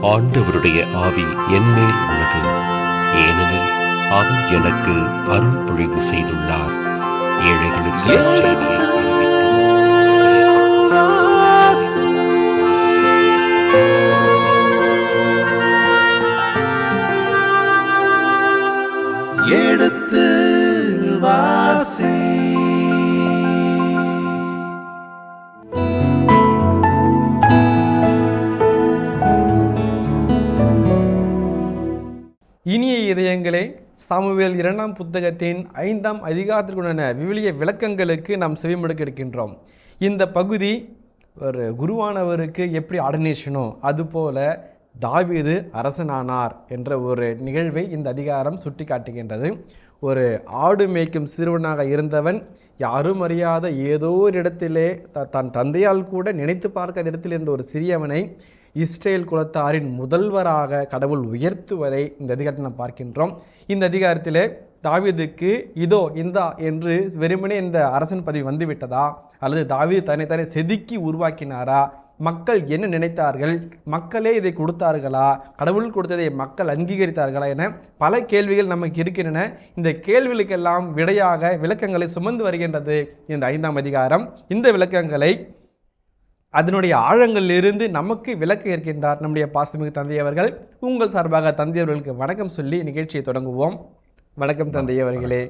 ஆண்டவருடைய ஆவி என்மேல் உள்ளது, ஏனெனில் அவர் எனக்கு அருள் பொழிவு செய்துள்ளார். ஏழைகளுக்கு எடுத்து வாசி. எடுத்து வாசி. இனிய இதயங்களே, சாமுவேல் 2ஆம் புத்தகத்தின் 5ஆம் அதிகாரத்திற்குண்டான விவிலிய விளக்கங்களுக்கு நாம் செவிமடுக்க இருக்கின்றோம். இந்த பகுதி ஒரு குருவானவருக்கு எப்படி ஆர்டினேஷனோ அதுபோல தாவீது அரசனானார் என்ற ஒரு நிகழ்வை இந்த அதிகாரம் சுட்டி காட்டுகின்றது. ஒரு ஆடு மேய்க்கும் சிறுவனாக இருந்தவன், யாரும் அறியாத ஏதோ ஒரு இடத்திலே தன் தந்தையால் கூட நினைத்து பார்க்காத இடத்தில் இருந்த ஒரு சிறியவனை இஸ்ரேல் குலத்தாரின் முதல்வராக கடவுள் உயர்த்துவதை இந்த அதிகாரத்தில் நாம் பார்க்கின்றோம். இந்த அதிகாரத்தில் தாவீதுக்கு இதோ இந்தா என்று வெறுமனே இந்த அரசன் பதவி வந்துவிட்டதா, அல்லது தாவீது தன்னைத்தானே செதுக்கி உருவாக்கினாரா, மக்கள் என்ன நினைத்தார்கள், மக்களே இதை கொடுத்தார்களா, கடவுள் கொடுத்ததை மக்கள் அங்கீகரித்தார்களா என பல கேள்விகள் நமக்கு இருக்கின்றன. இந்த கேள்விகளுக்கெல்லாம் விடையாக விளக்கங்களை சுமந்து வருகின்றது இந்த 5ஆம் அதிகாரம். இந்த விளக்கங்களை அதனுடைய ஆழங்களிலிருந்து நமக்கு விளக்க இருக்கின்றார் நம்முடைய பாசமிகு தந்தை அவர்கள். உங்கள் சார்பாக தந்தை அவர்களுக்கு வணக்கம் சொல்லி நிகழ்ச்சியை தொடங்குவோம். வணக்கம் தந்தை அவர்களே.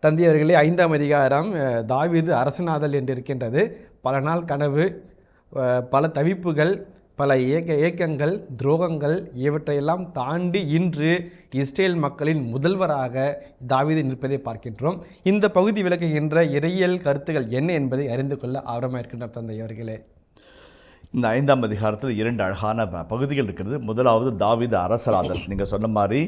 தந்தை அவர்களே, 5ஆம் அதிகாரம் தாவீது அரசனாதல் என்று இருக்கின்றது. பல நாள் கனவு, பல தவிப்புகள், பல ஏக்கங்கள், துரோகங்கள் இவற்றையெல்லாம் தாண்டி இன்று இஸ்ரேல் மக்களின் முதல்வராக தாவீது நிற்பதை பார்க்கின்றோம். இந்த பகுதி விளக்குகின்ற இறையியல் கருத்துக்கள் என்ன என்பதை அறிந்து கொள்ள ஆர்வமாக இருக்கின்ற தந்தை அவர்களே. இந்த 5ஆம் அதிகாரத்தில் 2 அழகான பகுதிகள் இருக்கிறது. முதலாவது தாவீது அரசராதல். நீங்கள் சொன்ன மாதிரி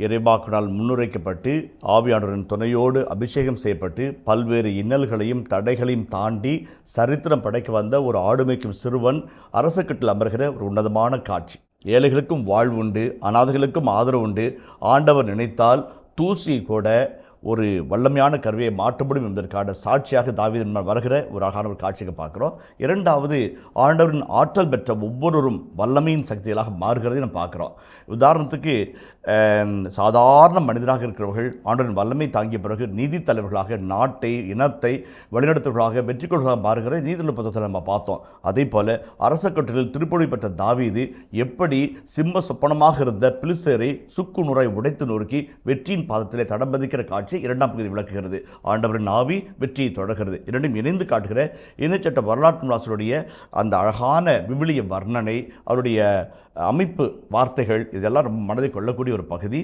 இறைவாக்கினால் முன்னுரைக்கப்பட்டு ஆவியானவரின் துணையோடு அபிஷேகம் செய்யப்பட்டு பல்வேறு இன்னல்களையும் தடைகளையும் தாண்டி சரித்திரம் படைக்க வந்த ஒரு ஆடுமைக்கும் சிறுவன் அரசக்கட்டில் அமர்கிற ஒரு உன்னதமான காட்சி. ஏழைகளுக்கும் வாழ்வுண்டு, அநாதைகளுக்கும் ஆதரவு உண்டு. ஆண்டவர் நினைத்தால் தூசி கூட ஒரு வல்லமையான கருவியை மாற்ற முடியும் என்பதற்கான சாட்சியாக தாவீது வருகிற ஒரு அழகான ஒரு காட்சியை பார்க்குறோம். இரண்டாவது, ஆண்டவரின் ஆற்றல் பெற்ற ஒவ்வொருவரும் வல்லமையின் சக்திகளாக மாறுகிறதை நம்ம பார்க்குறோம். உதாரணத்துக்கு சாதாரண மனிதராக இருக்கிறவர்கள் ஆண்டவரின் வல்லமை தாங்கிய பிறகு நீதி தலைவர்களாக, நாட்டை இனத்தை வழிநடத்துவர்களாக, வெற்றிக்கொள்களாக மாறுகிற நீதியுள்ள புத்தகத்தில் நம்ம பார்த்தோம். அதே போல் அரசக்கட்டிலில் திருப்பொழி பெற்ற தாவீது எப்படி சிம்ம சொப்பனமாக இருந்த பிலிஸ்தரை சுக்கு நூறாய் உடைத்து நொறுக்கி வெற்றியின் பாதத்திலே தடம்பதிக்கிற காட்சி 2ஆம் பகுதி விளக்குகிறது. ஆண்டவரின் ஆவி வெற்றியை தொடர்கிறது. இரண்டும் இணைந்து காட்டுகிற இணைச்சட்ட வரலாற்று ஆசிரியருடைய அந்த அழகான விவிலிய வர்ணனை, அவருடைய அமைப்பு, வார்த்தைகள், இதெல்லாம் ரொம்ப மனதை கொள்ளக்கூடிய ஒரு பகுதி.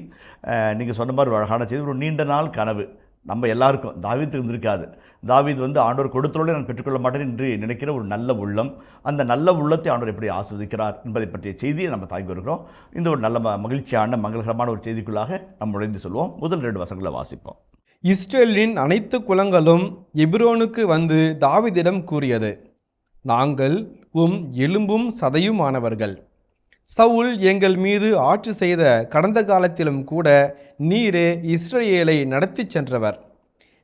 நீங்கள் சொன்ன மாதிரி ஒரு அழகான செய்தி, ஒரு நீண்ட நாள் கனவு நம்ம எல்லாருக்கும், தாவீதுக்கு இருந்திருக்காது. தாவீது ஆண்டவர் கொடுத்தலோடு நான் பெற்றுக்கொள்ள மாட்டேன் என்று நினைக்கிற ஒரு நல்ல உள்ளம், அந்த நல்ல உள்ளத்தை ஆண்டவர் எப்படி ஆஸ்வதிக்கிறார் என்பதை பற்றிய செய்தியை நம்ம தாங்கி வருகிறோம். இந்த ஒரு நல்ல மகிழ்ச்சியான மங்களகரமான ஒரு செய்திக்குள்ளாக நம்ம நுழைந்து சொல்லுவோம். முதல் 2 வசனங்களை வாசிப்போம். இஸ்ரேலின் அனைத்து குலங்களும் எபிரோனுக்கு வந்து தாவீதிடம் கூறியது, நாங்கள் எலும்பும் சதையுமானவர்கள். சவுல் எங்கள் மீது ஆட்சி செய்த கடந்த காலத்திலும் கூட நீரே இஸ்ரேலை நடத்தி சென்றவர்.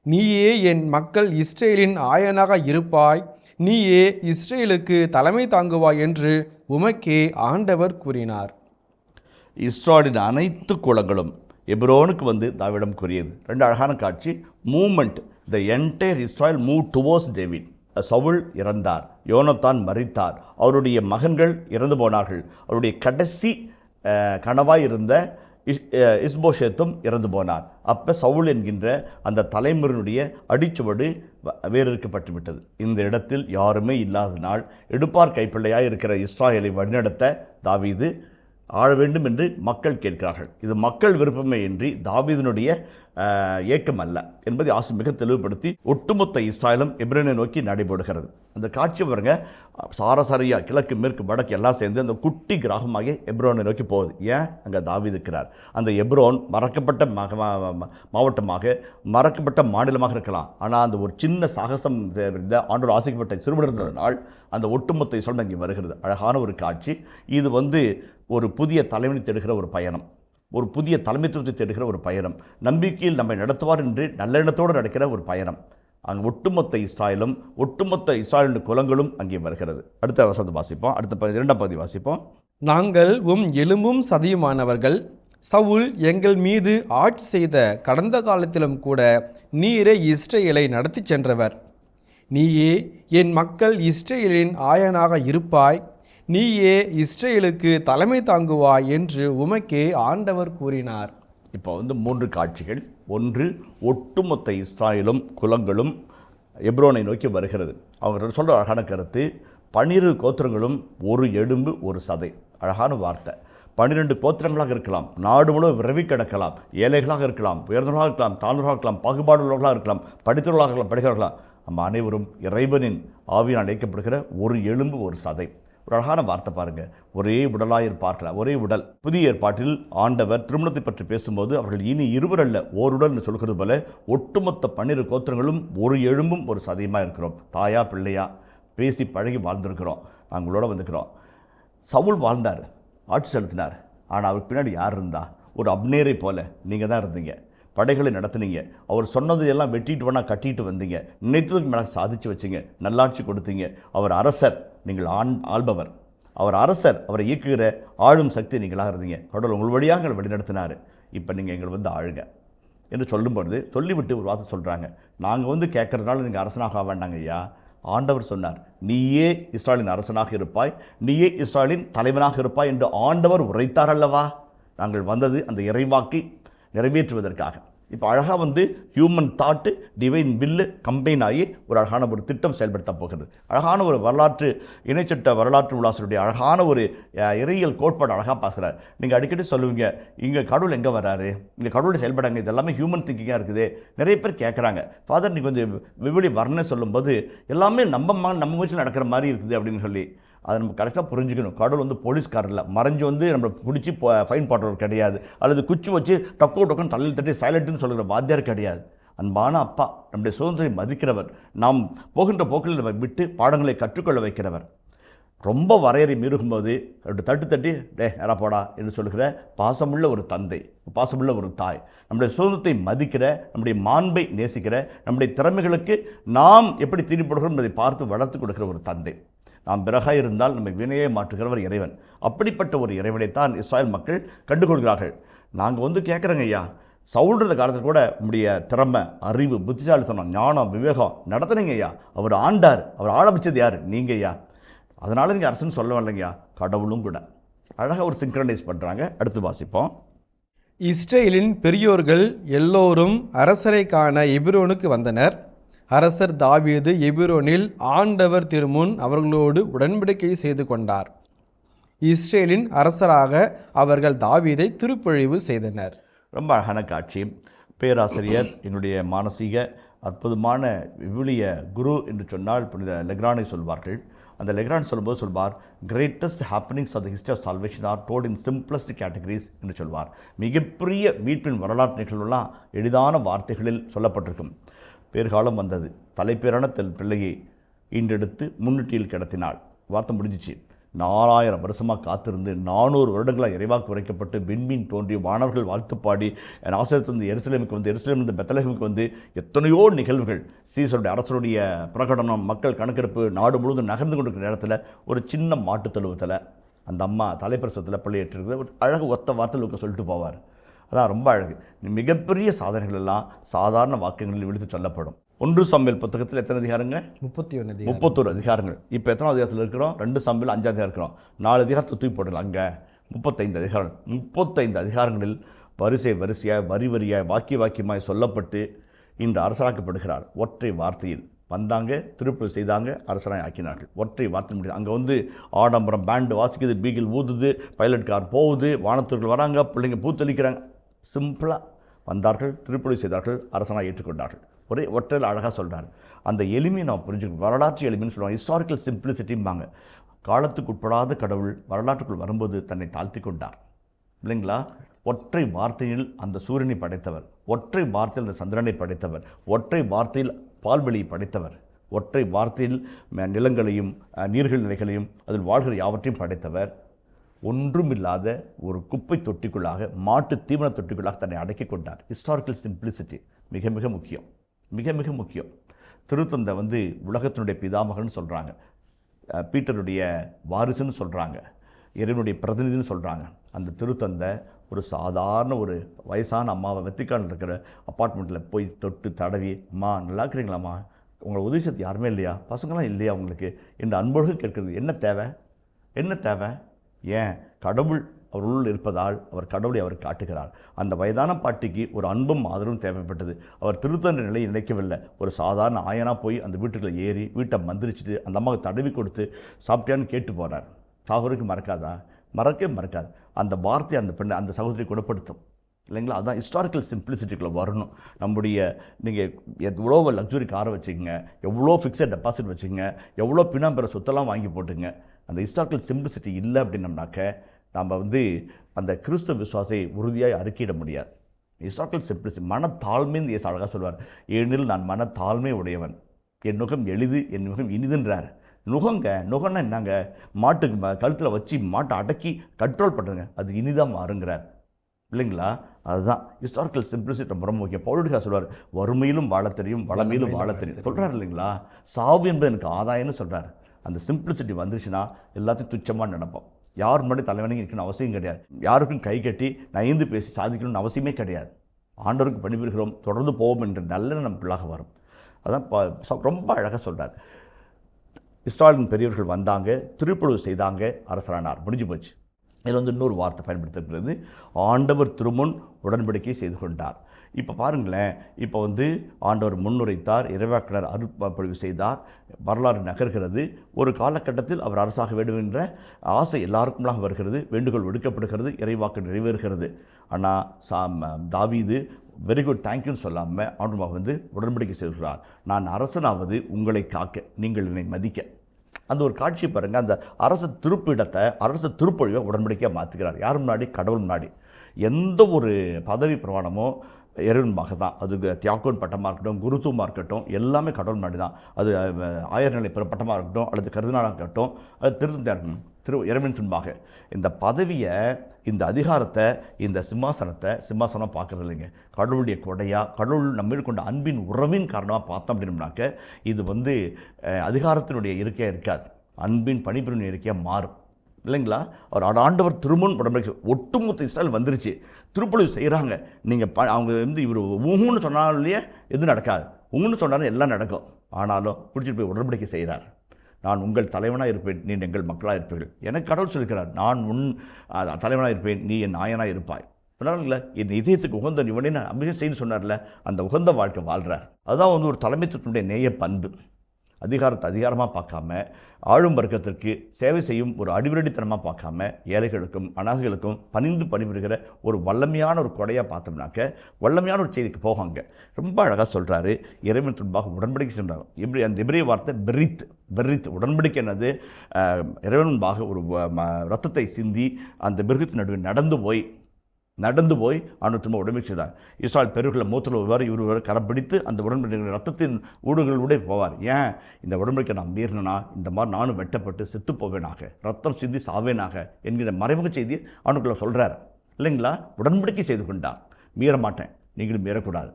நீயே என் மக்கள் இஸ்ரேலின் ஆயனாக இருப்பாய், நீயே இஸ்ரேலுக்கு தலைமை தாங்குவாய் என்று உமக்கே ஆண்டவர் கூறினார். இஸ்ரேலின் அனைத்து குலங்களும் எபிரோனுக்கு வந்து தாவீதிடம் கூறியது. 2 அழகான காட்சி. Moment. The entire Israel move towards David. சவுல் இறந்தார், யோனத்தான் மரித்தார், அவருடைய மகன்கள் இறந்து போனார்கள், அவருடைய கடைசி கனவாய் இருந்த இஸ்போஷேத்தும் இறந்து போனார். அப்போ சவுல் என்கின்ற அந்த தலைமுறையினுடைய அடிச்சுவடு வேறறுக்கப்பட்டு விட்டது. இந்த இடத்தில் யாருமே இல்லாத நாள் எடுப்பார் கைப்பிள்ளையாக இருக்கிற இஸ்ராயேலை வழிநடத்த தாவீது ஆள வேண்டும் என்று மக்கள் கேட்கிறார்கள். இது மக்கள் விருப்பமே இன்றி தாவீதினுடைய ஏக்கம் அல்ல என்பதை ஆசி மிக தெளிவுபடுத்தி ஒட்டுமொத்த இஸ்ராயலும் எபிரோனை நோக்கி நடைபெறுகிறது. அந்த காட்சி பாருங்க, சாரசாரியா கிழக்கு மேற்கு வடக்கு எல்லாம் சேர்ந்து அந்த குட்டி கிராமமாக எப்ரோனை நோக்கி போகுது. ஏன்? அங்கே தாவீது இருக்கிறார். அந்த எப்ரோன் மறக்கப்பட்ட மாவட்டமாக, மறக்கப்பட்ட மாநிலமாக இருக்கலாம். ஆனால் அந்த ஒரு சின்ன சாகசம் இருந்த ஆண்டோர் ஆசைக்கப்பட்ட சிறுவன் இருந்ததனால் அந்த ஒட்டுமொத்த இஸ்ரேல் அங்கே வருகிறது. அழகான ஒரு காட்சி. இது ஒரு புதிய தலைவனை தேடுகிற ஒரு பயணம், ஒரு புதிய தலைமைத்துவத்தை தேடுகிற ஒரு பயணம், நம்பிக்கையில் நம்மை நடத்துவார் என்று நல்லெண்ணத்தோடு நடக்கிற ஒரு பயணம். அங்கே ஒட்டுமொத்த இஸ்ராயலும் ஒட்டுமொத்த இஸ்ராயலின் குலங்களும் அங்கே வருகிறது. அடுத்த வசனத்தை வாசிப்போம். அடுத்த 2ஆம் பகுதி வாசிப்போம். நாங்கள் எலும்பும் சதியுமானவர்கள். சவுல் எங்கள் மீது ஆட்சி செய்த கடந்த காலத்திலும் கூட நீரே இஸ்ரேலை நடத்தி சென்றவர். நீயே என் மக்கள் இஸ்ரேலின் ஆயனாக இருப்பாய், நீயே இஸ்ரேலுக்கு தலைமை தாங்குவாய் என்று உமக்கே ஆண்டவர் கூறினார். இப்போ 3 காட்சிகள். ஒன்று, ஒட்டுமொத்த இஸ்ராயலும் குலங்களும் எப்ரோனை நோக்கி வருகிறது. அவங்க சொல்கிற அழகான கருத்து, 12 கோத்திரங்களும் ஒரு எலும்பு ஒரு சதை. அழகான வார்த்தை. 12 கோத்திரங்களாக இருக்கலாம், நாடு முழுவதும் விரவி கிடக்கலாம், ஏழைகளாக இருக்கலாம், உயர்ந்தவர்களாக இருக்கலாம், தாழ்ந்தவர்களாக இருக்கலாம், பாகுபாடுள்ளவர்களாக இருக்கலாம், படித்தவர்களாக இருக்கலாம், படிக்கிறவர்களாக, நம்ம அனைவரும் இறைவனின் ஆவியால் அழைக்கப்படுகிற ஒரு எலும்பு ஒரு சதை. ஒரு அழகான வார்த்தை பாருங்கள். ஒரே உடலாக இருப்பார்கள், ஒரே உடல். புதிய ஏற்பாட்டில் ஆண்டவர் திருமணத்தை பற்றி பேசும்போது அவர்கள் இனி இருவரல்ல ஓருடல் என்று சொல்கிறது போல ஒட்டுமொத்த 12 கோத்திரங்களும் ஒரு எலும்பும் ஒரு சதையுமாக இருக்கிறோம். தாயா பிள்ளையா பேசி பழகி வாழ்ந்திருக்கிறோம். நாங்களோட வந்துக்கிறோம். சவுல் வாழ்ந்தார், ஆட்சி செலுத்தினார். ஆனால் அவருக்கு பின்னாடி யார் இருந்தா? ஒரு அப்னேரை போல நீங்கள் தான் இருந்தீங்க. படைகளை நடத்துனீங்க. அவர் சொன்னது எல்லாம் வெட்டிட்டு வேணா கட்டிட்டு வந்தீங்க. நினைத்ததுக்கு மேலே சாதிச்சு வச்சிங்க. நல்லாட்சி கொடுத்தீங்க. அவர் அரசர், நீங்கள் ஆள்பவர். அவர் அரசர், அவரை இயக்குகிற ஆளும் சக்தி நீங்களாக இருந்தீங்க. கடவுள் உங்கள் வழியாக எங்களை வழிநடத்தினார். இப்போ நீங்கள் எங்களை ஆளுங்க என்று சொல்லும்பொழுது சொல்லிவிட்டு ஒரு வார்த்தை சொல்கிறாங்க. நாங்கள் கேட்கறதுனால நீங்கள் அரசனாக வேண்டாங்க ஐயா. ஆண்டவர் சொன்னார், நீயே இஸ்ராயலின் அரசனாக இருப்பாய், நீயே இஸ்ராயலின் தலைவனாக இருப்பாய் என்று ஆண்டவர் உரைத்தார் அல்லவா. நாங்கள் வந்தது அந்த இறைவாக்கை நிறைவேற்றுவதற்காக. இப்போ அழகாக ஹியூமன் தாட்டு டிவைன் வில்லு கம்பைன் ஆகி ஒரு அழகான ஒரு திட்டம் செயல்படுத்த போகிறது. அழகான ஒரு வரலாற்று இணைச்சட்ட வரலாற்று விளாசருடைய அழகான ஒரு இறையியல் கோட்பாடு அழகாக பார்க்குறார். நீங்கள் அடிக்கடி சொல்லுவீங்க, இங்கே கடவுள் எங்கே வராரு, இங்கே கடவுள் செயல்படாங்க, இது எல்லாமே ஹியூமன் திங்கிங்காக இருக்குது. நிறைய பேர் கேட்குறாங்க, ஃபாதர் நீங்கள் கொஞ்சம் விவிலி வர்ணனை சொல்லும்போது எல்லாமே நம்ம வீட்டில் நடக்கிற மாதிரி இருக்குது அப்படின்னு சொல்லி. அதை நம்ம கரெக்டாக புரிஞ்சுக்கணும். கடவுள் போலீஸ்காரர் இல்லை, மறைஞ்சு நம்மளை பிடிச்சி ஃபைன் போடுறவர் கிடையாது, அல்லது குச்சி வச்சு டக்குன்னு தலையில் தட்டி சைலண்ட்டுன்னு சொல்கிற வாத்தியார் கிடையாது. அன்பான அப்பா, நம்முடைய சுதந்திரத்தை மதிக்கிறவர், நாம் போகின்ற போக்கில் நம்ம விட்டு பாடங்களை கற்றுக்கொள்ள வைக்கிறவர். ரொம்ப வரையறை மீறும்போது அப்படி தட்டி நேரா போடா என்று சொல்கிற பாசமுள்ள ஒரு தந்தை, பாசமுள்ள ஒரு தாய், நம்முடைய சுதந்திரத்தை மதிக்கிற, நம்முடைய மாண்பை நேசிக்கிற, நம்முடைய திறமைகளுக்கு நாம் எப்படி தீனிப்படுகிறோம் என்பதை பார்த்து வளர்த்து கொடுக்கிற ஒரு தந்தை. நாம் பிறகாக இருந்தால் நம்மை வினையை மாற்றுகிறவர் இறைவன். அப்படிப்பட்ட ஒரு இறைவனைத்தான் இஸ்ராயல் மக்கள் கண்டுகொள்கிறார்கள். நாங்கள் கேட்குறோங்க ஐயா, சவுல்ன்ற காலத்தில் கூட நம்முடைய திறமை, அறிவு, புத்திசாலித்தனம், ஞானம், விவேகம் நடத்துனீங்க ஐயா. அவர் ஆண்டார், அவர் ஆள வச்சது யார்? நீங்கள் ஐயா. அதனால் நீங்கள் அரசுன்னு சொல்ல வரலைங்கய்யா, கடவுளும் கூட. அழகாக ஒரு சிங்க்ரனைஸ் பண்ணுறாங்க. அடுத்து வாசிப்போம். இஸ்ரேலின் பெரியோர்கள் எல்லோரும் அரசரை காண எபிரோனுக்கு வந்தனர். அரசர் தாவீது எபிரோனில் ஆண்டவர் திருமுன் அவர்களோடு உடன்படிக்கை செய்து கொண்டார். இஸ்ரேலின் அரசராக அவர்கள் தாவீதை திருப்பொழிவு செய்தனர். ரொம்ப அழகான காட்சி. பேராசிரியர், என்னுடைய மானசீக அற்புதமான விவிலிய குரு என்று சொன்னால் புனித லெக்ரானை சொல்வார்கள். அந்த லெக்ரான் சொல்லும்போது சொல்வார், greatest happenings of the history of salvation are told in simplest categories என்று சொல்வார். மிகப்பெரிய மீட்பின் வரலாற்று நிகழ்வுலாம் எளிதான வார்த்தைகளில் சொல்லப்பட்டிருக்கும். பேர்காலம் வந்தது, தலைப்பேரான பிள்ளையை ஈண்டெடுத்து முன்னிட்டியில் கிடத்தினாள். வார்த்தை முடிஞ்சிச்சு. 4000 வருஷமாக காத்திருந்து 400 வருடங்களாக இறைவாக்கு உரைக்கப்பட்டு விண்மீன் தோன்றி வானவர்கள் வாழ்த்துப்பாடி ஆசிரியர் எருசலேமுக்கு எருசலேமிலிருந்து பெத்லகேமுக்கு எத்தனையோ நிகழ்வுகள், சீசருடைய அரசருடைய பிரகடனம், மக்கள் கணக்கெடுப்பு, நாடு முழுவதும் நகர்ந்து கொண்டிருக்கிற நேரத்தில் ஒரு சின்ன மாட்டுத் தொழுவத்தில் அந்த அம்மா தலைப்பிரசவத்தில் பள்ளியேற்றிருக்கிறது. ஒரு அழகு ஒத்த வார்த்தையில் சொல்லிட்டு போவார். அதான் ரொம்ப அழகு. மிகப்பெரிய சாதனைகள் எல்லாம் சாதாரண வாக்கியங்களில் விழுத்து சொல்லப்படும். 1 சாமுவேல் புத்தகத்தில் எத்தனை அதிகாரங்க? 31 அதிகாரங்கள். இப்போ எத்தனை அதிகாரத்தில் இருக்கிறோம்? 2 சாமுவேல் 5 அதிகாரம் இருக்கிறோம். 4 அதிகாரத்தை தூக்கி போடலாம். அங்கே 35 அதிகாரம். 35 அதிகாரங்களில் வரிசையாக வரியாய் வாக்கியமாய் சொல்லப்பட்டு இன்று அரசராக்கப்படுகிறார். ஒற்றை வார்த்தையில் வந்தாங்க, திருப்பி செய்தாங்க, அரசராக ஆக்கினார்கள். ஒற்றை வார்த்தை முடியாது. அங்கே ஆடம்பரம், பேண்டு வாசிக்குது, பீகில் ஊதுது, பைலட் கார் போகுது, வானத்தூர்கள் வராங்க, பிள்ளைங்க பூத்தளிக்கிறாங்க. சிம்பிளாக வந்தார்கள், திருப்பொழி செய்தார்கள், அரசனாக ஏற்றுக்கொண்டார்கள். ஒரே ஒற்றையில் அழகாக சொல்கிறார். அந்த எளிமையை நாம் புரிஞ்சுக்கணும். வரலாற்று எளிமைன்னு சொல்லுவாங்க, ஹிஸ்டாரிக்கல் சிம்பிளிசிட்டிம்பாங்க. காலத்துக்கு உட்படாத கடவுள் வரலாற்றுக்குள் வரும்போது தன்னை தாழ்த்தி கொண்டார் இல்லைங்களா? ஒற்றை வார்த்தையில் அந்த சூரியனை படைத்தவர், ஒற்றை வார்த்தையில் அந்த சந்திரனை படைத்தவர், ஒற்றை வார்த்தையில் பால்வெளியை படைத்தவர், ஒற்றை வார்த்தையில் நிலங்களையும் நீர்கள் நிலைகளையும் அதில் வாழ்கிற யாவற்றையும் படைத்தவர், ஒன்றுமில்லாத ஒரு குப்பை தொட்டிக்குள்ளாக, மாட்டு தீவன தொட்டிக்குள்ளாக தன்னை அடக்கி கொண்டார். ஹிஸ்டாரிக்கல் சிம்பிளிசிட்டி மிக மிக முக்கியம், மிக மிக முக்கியம். திருத்தந்தை வந்து உலகத்தினுடைய பிதாமகன்னு சொல்கிறாங்க, பீட்டருடைய வாரிசுன்னு சொல்கிறாங்க, இறைவனுடைய பிரதிநிதின்னு சொல்கிறாங்க. அந்த திருத்தந்தை ஒரு சாதாரண ஒரு வயசான அம்மாவை வெத்திக்கானில் இருக்கிற அப்பார்ட்மெண்ட்டில் போய் தொட்டு தடவி, அம்மா நல்லா இருக்கிறீங்களாம்மா, உங்களை உதவி செய்ய யாருமே இல்லையா, பசங்களாம் இல்லையா உங்களுக்கு என்று அன்போடு கேட்குறது என்ன தேவை? என்ன தேவை? ஏன்? கடவுள் அவருள் இருப்பதால் அவர் கடவுளை அவர் காட்டுகிறார். அந்த வயதான பாட்டிக்கு ஒரு அன்பும் ஆதரவும் தேவைப்பட்டது. அவர் திருத்தந்தை நிலையை நினைக்கவில்லை. ஒரு சாதாரண ஆயனாக போய் அந்த வீட்டுக்குள்ளே ஏறி வீட்டை மந்திரிச்சிட்டு அந்த அம்மாவுக்கு தடவி கொடுத்து சாப்பிட்டியான்னு கேட்டு போகிறார். சாகுருக்கு மறக்காதா? மறக்கவே மறக்காது. அந்த வார்த்தை அந்த பெண்ணை அந்த சகோதரி குணப்படுத்தும் இல்லைங்களா? அதுதான் ஹிஸ்டாரிக்கல் சிம்பிளிசிட்டிக்குள்ளே வரணும். நம்முடைய நீங்கள் எவ்வளோ லக்ஸுரி காரை வச்சுக்கோங்க, எவ்வளோ ஃபிக்ஸட் டெபாசிட் வச்சுக்கோங்க, எவ்வளோ பின்னாம்பெற சொத்தெல்லாம் வாங்கி போட்டுங்க, அந்த ஹிஸ்டாரிக்கல் சிம்பிளிசிட்டி இல்லை அப்படின்னம்னாக்க நம்ம வந்து அந்த கிறிஸ்துவ விசுவாசத்தை உறுதியாக அறிக்கையிட முடியாது. ஹிஸ்டாரிக்கல் சிம்பிளிசிட்டி, மனத்தாழ்மைன்னு இயேசு அழகாக சொல்வார். ஏனெனில் நான் மனத்தாழ்மை உடையவன், என் நுகம் எளிது, என் நுகம் இனிதுன்றார். நுகம்னா என்னங்க? மாட்டுக்கு கழுத்தில் வச்சு மாட்டை அடக்கி கண்ட்ரோல் பண்ணுறதுங்க, அது இனிதாக மாறுங்கிறார் இல்லைங்களா? அதுதான் ஹிஸ்டாரிக்கல் சிம்பிளிசிட்டி ரொம்ப ரொம்ப முக்கியம். பவுலுடைய சொல்வார், வறுமையிலும் வாழ தெரியும், வளமையிலும் வாழ தெரியும் சொல்கிறார் இல்லைங்களா? சாவு என்பது எனக்கு ஆதாயம்னு சொல்கிறார். அந்த சிம்பிளிசிட்டி வந்துருச்சுன்னா எல்லாத்தையும் துச்சமாக நினைப்போம். யார் முன்னாடி தலைவனைக்கு இருக்கணும்னு அவசியம் கிடையாது. யாருக்கும் கை கட்டி நயந்து பேசி சாதிக்கணும்னு அவசியமே கிடையாது. ஆண்டவருக்கு பணிபுரிகிறோம், தொடர்ந்து போவோம் என்ற நல்ல நமக்குள்ளாக வரும். அதான் ரொம்ப அழகாக சொல்கிறார். இஸ்ராயலின் பெரியவர்கள் வந்தாங்க, திருப்பொழிவு செய்தாங்க, அரசரானார், முடிஞ்சு போச்சு. இதில் வந்து இன்னொரு வார்த்தை பயன்படுத்தப்படுகிறது, ஆண்டவர் திருமுன் உடன்படிக்கை செய்து கொண்டார். இப்போ பாருங்களேன், இப்போ வந்து ஆண்டவர் முன்னுரைத்தார், இறைவாக்கினர் அருட்பொழிவு செய்தார், வரலாறு நகர்கிறது. ஒரு காலகட்டத்தில் அவர் அரசாக வேண்டும் என்ற ஆசை எல்லாருக்கும்லாம் வருகிறது, வேண்டுகோள் விடுக்கப்படுகிறது, இறைவாக்கு நிறைவேறுகிறது. ஆனால் தாவீது வெரி குட் தேங்க்யூன்னு சொல்லாமல் ஆண்டவர் வந்து உடன்படிக்கை செய்கிறார். நான் அரசனாவது உங்களை காக்க, நீங்கள் என்னை மதிக்க. அந்த ஒரு காட்சி பாருங்கள். அந்த அரச திருப்பிடத்தை, அரச திருப்பொழிவை உடன்படிக்கையாக மாற்றுகிறார். யார் முன்னாடி? கடவுள் முன்னாடி. எந்த ஒரு பதவி பிரமாணமோ இறைவன்பாக தான். அது தியாகோன் பட்டமாக இருக்கட்டும், குருத்துவமாக இருக்கட்டும், எல்லாமே கடவுள் முன்னாடி தான். அது ஆயர்நிலை பட்டமாக இருக்கட்டும், அல்லது கருதினாலாக இருக்கட்டும், அது இறைவன் துன்பாக. இந்த பதவியை, இந்த அதிகாரத்தை, இந்த சிம்மாசனம் பார்க்குறது இல்லைங்க. கடவுளுடைய கொடையாக, கடவுள் நம்ம கொண்ட அன்பின் உறவின் காரணமாக பார்த்தோம் அப்படின்னாக்க இது வந்து அதிகாரத்தினுடைய இருக்கையாக இருக்காது, அன்பின் பணிபுரிவின் இருக்கையாக மாறும் இல்லைங்களா? அவர் ஆண்டவர் திருமுன் உடன்படிக்கை, ஒட்டுமொத்த இஸ்ராயல் வந்துருச்சு, திருப்பொழிவு செய்கிறாங்க. நீங்கள் அவங்க வந்து இவர் ஊன்னு சொன்னாலே எதுவும் நடக்காது, ஊன்னு சொன்னாலும் எல்லாம் நடக்கும். ஆனாலும் பிடிச்சிட்டு போய் உடன்படிக்கை செய்கிறார். நான் உங்கள் தலைவனாக இருப்பேன், நீ எங்கள் மக்களாக இருப்பீர்கள். எனக்கு கடவுள் சொல்லிக்கிறார், நான் உன் தலைவனாக இருப்பேன், நீ என் நாயனாக இருப்பாய். சொன்னார்ல, என் இதயத்துக்கு உகந்த இவனே நான் அபிஷேகம் செய்யணும்னு சொன்னார்ல, அந்த உகந்த வாழ்க்கை வாழ்கிறார். அதுதான் வந்து ஒரு தலைமைத்துவத்தினுடைய நேய பண்பு. அதிகாரத்தை அதிகாரமாக பார்க்காம, ஆளும் வர்க்கத்திற்கு சேவை செய்யும் ஒரு அடிவரடித்தனமாக பார்க்காம, ஏழைகளுக்கும் அனாதைகளுக்கும் பணிந்து பணிபுரிகிற ஒரு வல்லமையான ஒரு கொடையாக பார்த்தோம்னாக்க வல்லமையான ஒரு செய்திக்கு போவாங்க. ரொம்ப அழகாக சொல்கிறாரு, இறைவன் துன்பாக உடன்படிக்கை சென்றாங்க. இப்படி அந்த எபிரேய வார்த்தை பெரித் உடன்படிக்கை என்னது? இறைவன்பாக ஒரு ரத்தத்தை சிந்தி அந்த மிருகத்தின் நடுவே நடந்து போய் திரும்ப உடம்பு செய்தார். இஸ்ராயல் பெருகளை மூத்தில் ஒருவார் இவர் கரம் பிடித்து அந்த உடன்படிக்கை ரத்தத்தின் ஊடுகளோட போவார். ஏன்? இந்த உடன்படிக்கை நான் மீறினா இந்த மாதிரி நானும் வெட்டப்பட்டு செத்து போவேனாக, ரத்தம் சிந்தி சாவேனாக என்கிற மறைமுக செய்தி அவனுக்குள்ள சொல்கிறார் இல்லைங்களா? உடன்படிக்கை செய்து கொண்டார், மீற மாட்டேன், நீங்களும் மீறக்கூடாது.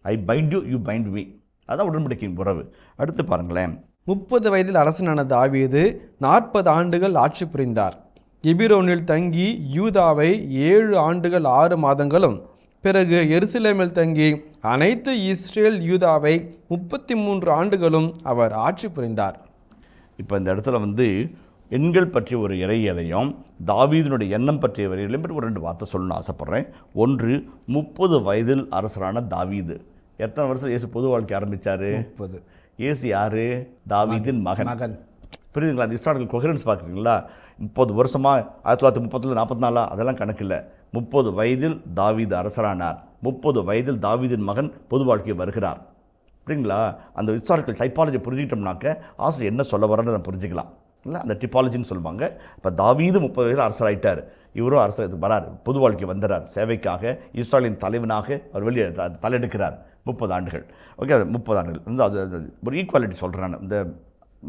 I bind you, you bind me. அதான் உடன்படிக்கையின் உறவு. அடுத்து பாருங்களேன், 30 வயதில் அரசனான தாவீது 40 ஆண்டுகள் ஆட்சி புரிந்தார். எபிரோனில் தங்கி யூதாவை 7 ஆண்டுகள் 6 மாதங்களும், பிறகு எருசலேமில் தங்கி அனைத்து இஸ்ரேல் யூதாவை 33 ஆண்டுகளும் அவர் ஆட்சி புரிந்தார். இப்போ இந்த இடத்துல வந்து எண்கள் பற்றிய ஒரு இறையலையும் தாவீதினுடைய எண்ணம் பற்றிய வரையிலையும் பற்றி ஒரு 2 வார்த்தை சொல்லணும்னு ஆசைப்பட்றேன். ஒன்று, 30 வயதில் அரசரான தாவீது. எத்தனை வருஷம் இயேசு பொது வாழ்க்கை ஆரம்பித்தார்? 30. இயேசு யார்? தாவீதின் மகன். புரியுதுங்களா? அந்த ஹிஸ்டாரிக்கல் கொஹரன்ஸ் பார்க்குறீங்களா? 30 வருஷமாக 1930 44 அதெல்லாம் கணக்கு இல்லை. 30 வயதில் தாவீது அரசரானார். 30 வயதில் தாவீதின் மகன் பொது வாழ்க்கை வருகிறார். புரியுங்களா? அந்த ஹிஸ்டாரிக்கல் டைப்பாலஜி புரிஞ்சுக்கிட்டோம்னாக்க ஆசிரியர் என்ன சொல்ல வரன்னு நம்ம புரிஞ்சுக்கலாம் இல்லை? அந்த டிப்பாலஜின்னு சொல்லுவாங்க. இப்போ தாவீது 30 வயதில் அரசராயிட்டார், இவரும் அரசு வரார், பொது வாழ்க்கை வந்துடுறார். சேவைக்காக இஸ்ராயலின் தலைவனாக அவர் வெளியே தலையெடுக்கிறார். 30 ஆண்டுகள். ஓகே, 30 ஆண்டுகள் வந்து அது ஒரு ஈக்குவாலிட்டி சொல்கிறேன் நான். இந்த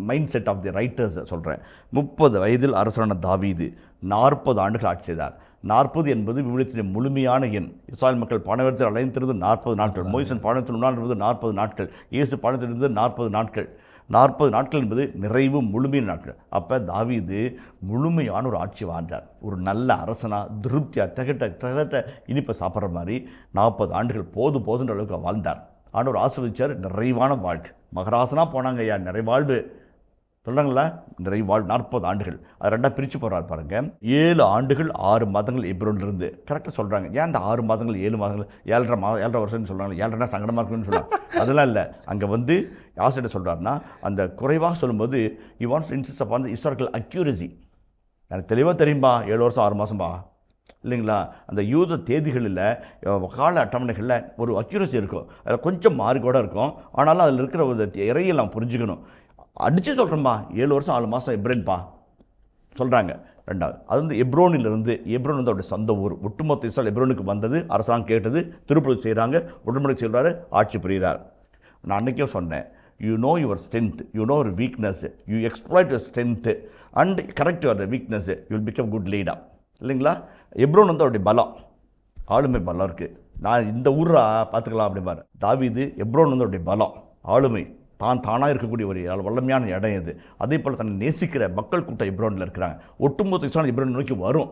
மைண்ட் செட் ஆஃப் தி ரைட்டர்ஸை சொல்கிறேன். 30 வயதில் அரசரான தாவீது 40 ஆண்டுகள் ஆட்சி செய்தார். 40 என்பது விவிலியத்தின் முழுமையான எண். இஸ்ராயல் மக்கள் பாலைவனத்தில் அலைந்திருந்தது 40 நாட்கள். மோசேயின் பாலைவனத்தில் உண்ணாண்டிருந்தது 40 நாட்கள். இயேசு பாலைவனத்தில் இருந்தது 40 நாட்கள். 40 நாட்கள் என்பது நிறைவு முழுமையான நாட்கள். அப்போ தாவீது முழுமையான ஒரு ஆட்சி வாழ்ந்தார். ஒரு நல்ல அரசனாக திருப்தியாக திகட்ட இனிப்பை சாப்பிட்ற மாதிரி 40 ஆண்டுகள் போதுன்ற அளவுக்கு வாழ்ந்தார். ஆண்டவர் ஆசீர்வதிச்சார். நிறைவான வாழ்க்கை. மகராசனாக போனாங்க ஐயா, நிறைவாழ்வு சொல்கிறாங்களா, நிறைவாழ்வு 40 ஆண்டுகள். அது ரெண்டாக பிரித்து போகிறார் பாருங்கள். 7 ஆண்டுகள் 6 மாதங்கள் எப்ரோன்லேருந்து கரெக்டாக சொல்கிறாங்க. ஏன் அந்த 6 மாதங்கள் 7 மாதங்கள் 7.5 வருஷம்னு சொல்கிறாங்க. 7.5 சங்கடமாக இருக்குன்னு சொல்கிறாங்க. அதெல்லாம் இல்லை. அங்கே வந்து ஆசிரியர் சொல்கிறாருன்னா அந்த குறைவாக சொல்லும்போது you wants insist upon the historical accuracy. எனக்கு தெளிவாக தெரியும்பா 7 வருஷம் 6 மாதம்பா இல்லைங்களா. அந்த யூத தேதிகளில் கால அட்டவணைகளில் ஒரு அக்யூரசி இருக்கும். அதில் கொஞ்சம் மாறி கூட இருக்கும். ஆனாலும் அதில் இருக்கிற ஒரு இறையை நாம் புரிஞ்சுக்கணும். அடித்து சொல்கிறோம்பா 7 வருஷம் 4 மாதம் எப்ரோன்பா சொல்கிறாங்க. ரெண்டாவது அது வந்து எப்ரோனிலிருந்து, எப்ரோன் வந்து அவருடைய சொந்த ஊர். ஒட்டுமொத்த இஸ்ராயல் எப்ரோனுக்கு வந்தது. அரசாங்கம் கேட்டது, திருப்பதி செய்கிறாங்க, உடன்படிக்கை செய்கிறாரு, ஆட்சி புரிகிறார். நான் அன்றைக்கே சொன்னேன், you know your strength, you know your weakness, you exploit your strength and correct your weakness, you will become good leader இல்லைங்களா. எப்ரோன் வந்து அவருடைய பலம், ஆளுமை பலம் இருக்குது. நான் இந்த ஊரா பார்த்துக்கலாம் அப்படிம்பார் தாவீது. எப்ரோன் வந்து அவருடைய பலம், ஆளுமை, தானாக இருக்கக்கூடிய ஒரு வல்லமையான இடம் இது. அதே போல் தன்னை நேசிக்கிற மக்கள் கூட்டம் எப்ரோனில் இருக்கிறாங்க. ஒட்டுமொத்த இஸ்ராயல் எப்ரோன் நோக்கி வரும்.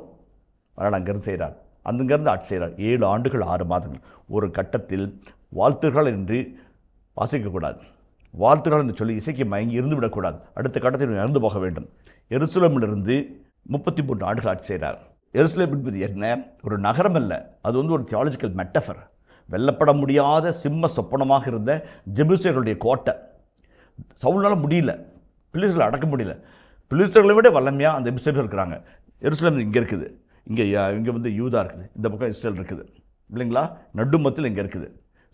அதனால் அங்கேருந்து செய்கிறார், அங்கேருந்து ஆட்சி செய்கிறார். 7 ஆண்டுகள் 6 மாதங்கள். ஒரு கட்டத்தில் வாழ்த்துகள் என்று வாசிக்கக்கூடாது, வாழ்த்துகள் என்று சொல்லி இசைக்கு மயங்கி இருந்து விடக்கூடாது. அடுத்த கட்டத்தில் இறந்து போக வேண்டும். எருசலேமிலிருந்து 33 ஆண்டுகள் ஆட்சி செய்கிறார். எருசலேம் என்பது என்ன, ஒரு நகரம் அல்ல, அது வந்து ஒரு தியாலஜிக்கல் மெட்டஃபர். வெல்லப்பட முடியாத சிம்ம சொப்பனமாக இருந்த ஜெபூசியர்களுடைய கோட்டை. சவுலால் முடியல, பிலிஸ்தர்களை அடக்க முடியல. பிலிஸ்தர்களை விட வல்லமையாக அந்த எபிசேட் இருக்கிறாங்க. எருசலேம் இங்கே இருக்குது, இங்கே வந்து யூதா இருக்குது, இந்த பக்கம் இஸ்ரேல் இருக்குது இல்லைங்களா. நடுமத்தில் இங்கே இருக்குது.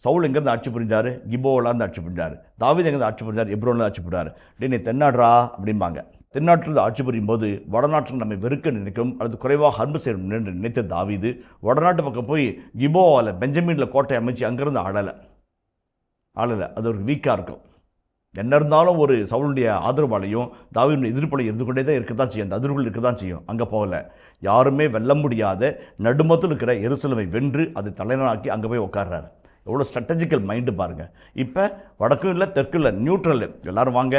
சவுல் எங்கேருந்து ஆட்சி புரிஞ்சார், கிபோவிலேருந்து ஆட்சி புரிஞ்சார். தாவீது எங்கேருந்து ஆட்சி புரிஞ்சார், எப்ரோனில் ஆட்சி புரிஞ்சார். நீ தென்னாடுறா அப்படிம்பாங்க. தென்னாட்டிலிருந்து ஆட்சி புரியும் போது வடநாட்டில் நம்ம வெறுக்க நினைக்கும் அல்லது குறைவாக அன்பு செய்யணும் என்று நினைத்த தாவீது வடநாட்டு பக்கம் போய் கிபோவால் பெஞ்சமினில் கோட்டை அமைச்சு அங்கேருந்து ஆளலை. அது ஒரு வீக்காக இருக்கும். என்ன இருந்தாலும் ஒரு சவுளுடைய ஆதரவாலையும் தாவீதுடைய எதிர்ப்பலையும் இருந்து கொண்டே தான் இருக்க தான் செய்யும். அந்த அதிர்வுகள் இருக்க தான் செய்யும். அங்கே போகலை. யாருமே வெல்ல முடியாத நடுமத்தில் இருக்கிற எருசலேமை வென்று அதை தலைவனாக்கி அங்கே போய் உட்கார்றாரு. எவ்வளோ ஸ்ட்ராட்டஜிக்கல் மைண்டு பாருங்கள். இப்போ வடக்கும் இல்லை தெற்கும் இல்லை, நியூட்ரல். எல்லோரும் வாங்க.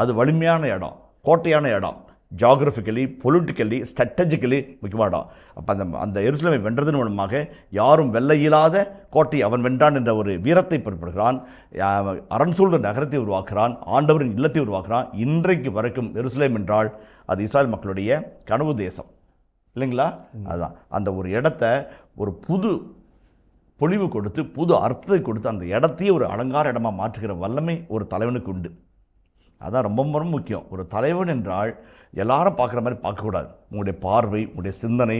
அது வலிமையான இடம், கோட்டையான இடம், ஜியாகிரபிக்கலி, பொலிட்டிக்கலி, ஸ்ட்ராட்டஜிக்கலி முக்கியமான இடம். அப்போ அந்த எருசலேமை வென்றதன் மூலமாக யாரும் வெல்ல இயலாத கோட்டை அவன் வென்றான் என்ற ஒரு வீரத்தை பெறப்படுகிறான். அரண் சூழ்ந்த நகரத்தை உருவாக்குறான், ஆண்டவரின் இல்லத்தை உருவாக்குறான். இன்றைக்கு வரைக்கும் எருசலேம் என்றால் அது இஸ்ராயல் மக்களுடைய கனவு தேசம் இல்லைங்களா. அதுதான் அந்த ஒரு இடத்த ஒரு புது பொலிவு கொடுத்து, புது அர்த்தத்தை கொடுத்து, அந்த இடத்தையே ஒரு அலங்கார இடமாக மாற்றுகிற வல்லமை ஒரு தலைவனுக்கு உண்டு. அதான் ரொம்ப ரொம்ப முக்கியம். ஒரு தலைவன் என்றால் எல்லாரும் பார்க்குற மாதிரி பார்க்கக்கூடாது. உங்களுடைய பார்வை, உங்களுடைய சிந்தனை,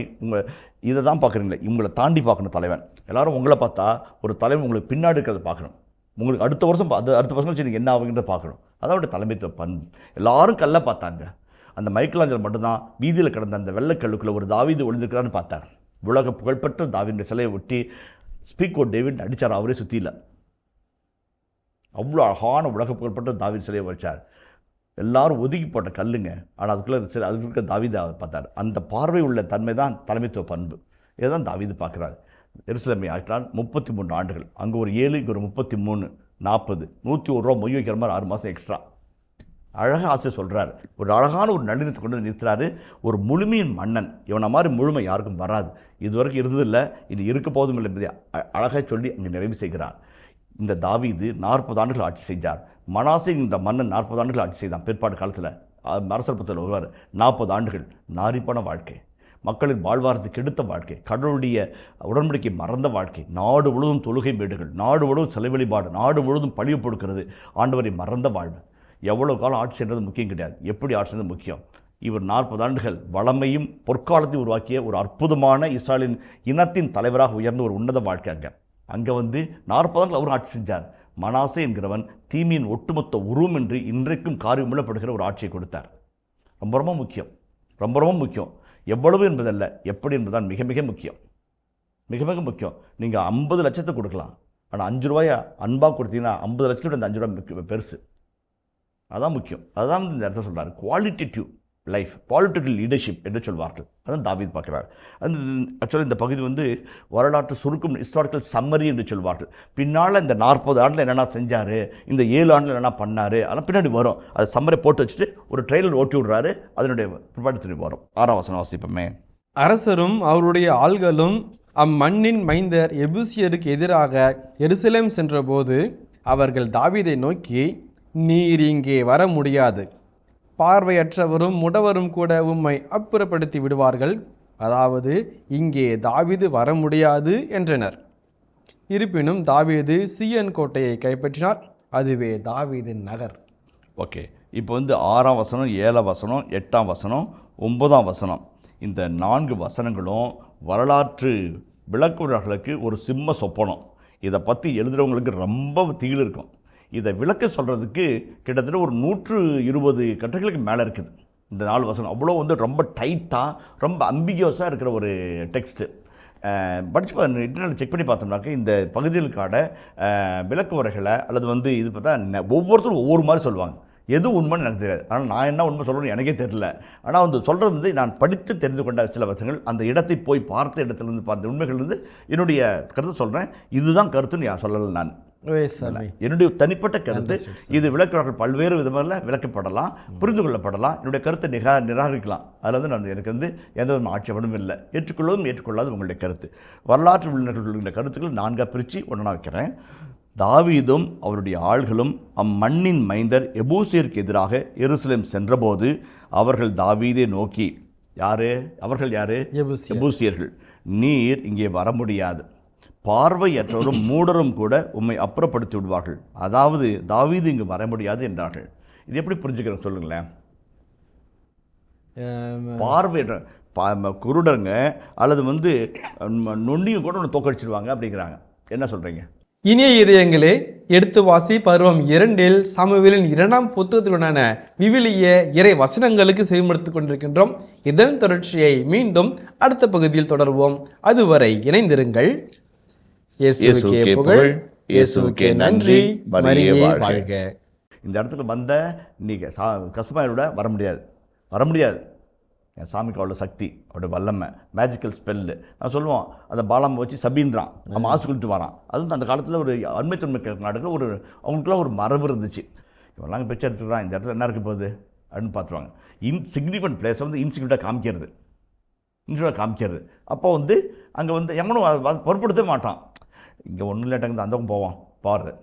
இதை தான் பார்க்குறீங்களே, உங்களை தாண்டி பார்க்கணும் தலைவன். எல்லோரும் உங்களை பார்த்தா ஒரு தலைவன் உங்களுக்கு பின்னாடி இருக்கிறத பார்க்கணும். உங்களுக்கு அடுத்த வருஷம் வச்சு நீங்கள் என்ன ஆகுங்கிறத பார்க்கணும். அதாவது தலைமைத்துவ பண்பு. எல்லாரும் கல்லை பார்த்தாங்க. அந்த மைக்கேலாஞ்சலோ மட்டும்தான் வீதியில் கிடந்த அந்த வெள்ளைக்கல்லுக்குள்ளே ஒரு தாவீது ஒளிந்திருக்கிறான்னு பார்த்தார். உலக புகழ்பெற்ற தாவீதுடைய சிலையை ஒட்டி ஸ்பீக் ஓ டேவிட் அடித்தார். அவரே சுற்றியில் அவ்வளோ அழகான உலக புகழ்பெற்ற தாவீது சிலையை வச்சார். எல்லாரும் ஒதுக்கி போட்ட கல்லுங்க. ஆனால் அதுக்குள்ளே இருக்க தாவீதை பார்த்தார். அந்த பார்வை உள்ள தன்மை தான் தலைமைத்துவ பண்பு. இதை தான் தாவீது பார்க்குறாரு. எருசலேமை ஆக்கினார். 33 ஆண்டுகள். அங்கே ஒரு 7, இங்கே ஒரு 33, 40, 101 ரூபா மொய் வைக்கிற மாதிரி 6 மாதம் எக்ஸ்ட்ரா. அழகாக ஆசை சொல்கிறார். ஒரு அழகான ஒரு நளினத்தை கொண்டு வந்து நிறுத்துறாரு. ஒரு முழுமையின் மன்னன். இவனை மாதிரி முழுமை யாருக்கும் வராது. இதுவரைக்கும் இருந்ததில்லை, இனி இருக்க போதும் இல்லை என்பதை அழகாக சொல்லி அங்கே நிறைவு செய்கிறார். இந்த தாவீது 40 ஆண்டுகள் ஆட்சி செஞ்சார். மனாசே இந்த மன்னன் 40 ஆண்டுகள் ஆட்சி செய்தான். பிற்பாடு காலத்தில் அரசர் பத்தில் வருவார். 40 ஆண்டுகள் நாரிப்பான வாழ்க்கை, மக்களின் வாழ்வாரத்துக்கு எடுத்த வாழ்க்கை, கடவுளுடைய உடன்படிக்கை மறந்த வாழ்க்கை, நாடு முழுவதும் தொழுகை மேடுகள், நாடு முழுவதும் சிலை வழிபாடு, நாடு முழுவதும் பழிவு கொடுக்கிறது, ஆண்டவரை மறந்த வாழ்வு. எவ்வளோ காலம் ஆட்சி செய்கிறது முக்கியம் கிடையாது, எப்படி ஆட்சி செய்வது முக்கியம். இவர் 40 ஆண்டுகள் வளமையும் பொற்காலத்தையும் உருவாக்கிய ஒரு அற்புதமான இஸ்ராயலின் இனத்தின் தலைவராக உயர்ந்த ஒரு உன்னத வாழ்க்கை. அங்கே வந்து 40 ஆண்டுகள் அவர் ஆட்சி செஞ்சார். மனாசே என்கிறவன் தீமையின் ஒட்டுமொத்த உருவம் என்று இன்றைக்கும் காரியமுள்ளப்படுகிற ஒரு ஆட்சியை கொடுத்தார். ரொம்ப ரொம்ப முக்கியம், ரொம்ப ரொம்ப முக்கியம். எவ்வளவு என்பதல்ல, எப்படி என்பதுதான் மிக மிக முக்கியம், மிக மிக முக்கியம். நீங்கள் 50 லட்சத்தை கொடுக்கலாம், ஆனால் 5 ரூபாயை அன்பாக கொடுத்தீங்கன்னா 50 லட்சத்தோட அந்த 5 ரூபாய் பெருசு. அதான் முக்கியம். அதுதான் இந்த இடத்துல சொல்கிறார், குவாலிட்டேட்டிவ் லைஃப், குவாலிட்டேட்டிவ் லீடர்ஷிப் என்று சொல்வார்கள். அதான் தாவீது பார்க்குறார். அந்த ஆக்சுவலாக இந்த பகுதி வந்து வரலாற்று சுருக்கம், ஹிஸ்டாரிக்கல் சம்மரி என்று சொல்வார்கள். பின்னால் இந்த 40 ஆண்டில் என்னென்ன செஞ்சார், இந்த 7 ஆண்டில் என்னென்ன பண்ணார், அதெல்லாம் பின்னாடி வரும். அது சம்மரை போட்டு வச்சுட்டு ஒரு ட்ரெயிலர் ஓட்டி விடுறாரு, அதனுடைய பிற்பாடு வரும். 6ஆம் வசனம் வாசிப்போமே. அரசரும் அவருடைய ஆள்களும் அம்மண்ணின் மைந்தர் எபூசியருக்கு எதிராக எருசலேம் சென்றபோது அவர்கள் தாவீதை நோக்கி, நீர் இங்கே வர முடியாது, பார்வையற்றவரும் முடவரும் கூட உம்மை அப்புறப்படுத்தி விடுவார்கள், அதாவது இங்கே தாவீது வர முடியாது என்றனர். இருப்பினும் தாவீது சீயோன் கோட்டையை கைப்பற்றினார், அதுவே தாவீதின் நகர். ஓகே, இப்போ வந்து 6ஆம் வசனம், 7ஆம் வசனம், 8ஆம் வசனம், 9ஆம் வசனம், இந்த 4 வசனங்களும் வரலாற்று விளக்குவர்களுக்கு ஒரு சிம்ம சொப்பனம். இதை பற்றி எழுதுகிறவங்களுக்கு ரொம்ப தீயில் இருக்கும். இதை விளக்க சொல்கிறதுக்கு கிட்டத்தட்ட ஒரு 120 கட்டுரைகளுக்கு மேலே இருக்குது. இந்த 4 வசனம் அவ்வளோ வந்து ரொம்ப டைட்டாக, ரொம்ப அம்பிகியஸாக இருக்கிற ஒரு டெக்ஸ்ட்டு. படித்து இன்டர்நெட் செக் பண்ணி பார்த்தோம்னாக்க இந்த பகுதிகளுக்கான விளக்கு உரைகளை அல்லது வந்து இது பார்த்தா ஒவ்வொருத்தரும் ஒவ்வொரு மாதிரி சொல்லுவாங்க. எது உண்மைன்னு எனக்கு தெரியாது. ஆனால் நான் என்ன உண்மை சொல்கிறேன்னு எனக்கே தெரியல. ஆனால் வந்து சொல்கிறது வந்து நான் படித்து தெரிந்து கொண்ட சில வசங்கள், அந்த இடத்தை போய் பார்த்த இடத்துலேருந்து பார்த்த உண்மைகள்லேருந்து என்னுடைய கருத்து சொல்கிறேன். இதுதான் கருத்துன்னு நான் சொல்லலை. நான் என்னுடைய தனிப்பட்ட கருத்து. இது விளக்குகள் பல்வேறு விதமாக விளக்கப்படலாம், புரிந்து கொள்ளப்படலாம், என்னுடைய கருத்தை நிராகரிக்கலாம். அதில் வந்து நான் எனக்கு வந்து எந்த ஒரு ஆட்சேபனும் இல்லை. ஏற்றுக்கொள்ளவும் ஏற்றுக்கொள்ளாது உங்களுடைய கருத்து. வரலாற்று விழுநர்களுடைய கருத்துக்கள் 4ஆக பிரித்து ஒன்றா வைக்கிறேன். தாவீதும் அவருடைய ஆள்களும் அம்மண்ணின் மைந்தர் எபூசியருக்கு எதிராக எருசலேம் சென்றபோது அவர்கள் தாவீதை நோக்கி, யாரு அவர்கள்? யாரு? எபூசியர்கள். நீர் இங்கே வர முடியாது, பார்வையற்றவரும் மூடரும் கூட உம்மை அப்புறப்படுத்தி விடுவார்கள், அதாவது தாவீது இங்கு வர முடியாது என்றார்கள். இது எப்படி புரிஞ்சுக்கிறேன் சொல்லுங்களேன்? பார்வையற்ற குருடருங்க அல்லது வந்து நொண்டியும் கூட ஒன்று தோக்கடிச்சிடுவாங்க அப்படிங்கிறாங்க. என்ன சொல்கிறீங்க? இனிய இதயங்களே, எடுத்து வாசி பருவம் 2 சாமுவேலின் 2ஆம் புத்தகத்துடனான விவிலிய இறை வசனங்களுக்கு செவிமடுத்துக் கொண்டிருக்கின்றோம். இதன் தொடர்ச்சியை மீண்டும் அடுத்த பகுதியில் தொடர்வோம். அதுவரை இணைந்திருங்கள். இயேசுவுக்கே புகழ், இயேசுவுக்கே நன்றி, மரியே வாழ்க. இந்த இடத்துல வந்த நீங்கள் கஸ்தூமாயோட வர முடியாது. என் சாமிக்கு அவ்வளோ சக்தி, அவருடைய வல்லமை, மேஜிக்கல் ஸ்பெல்லு. நான் சொல்லுவோம், அந்த பாலாமை வச்சு சபின்றான், அவன் ஆசை கொடுத்து வரான். அதுவும் அந்த காலத்தில் ஒரு அண்மைத்தன்மை நாடுகள் ஒரு அவங்களுக்குலாம் ஒரு மரபு இருந்துச்சு. இவெல்லாம் பிச்சை எடுத்துக்கிறான், இந்த இடத்துல என்ன இருக்க போகுது அப்படின்னு பார்த்துருவாங்க. இன்சிக்னிஃபிகண்ட் பிளேஸை வந்து இன்சிக்னிஃபிகண்ட்டாக காமிக்கிறது. அப்போ வந்து அங்கே வந்து எவனும் பொருட்படுத்தவே மாட்டான். இங்கே ஒன்றும் இல்லாட்டாங்க அந்த போவான் பாருது.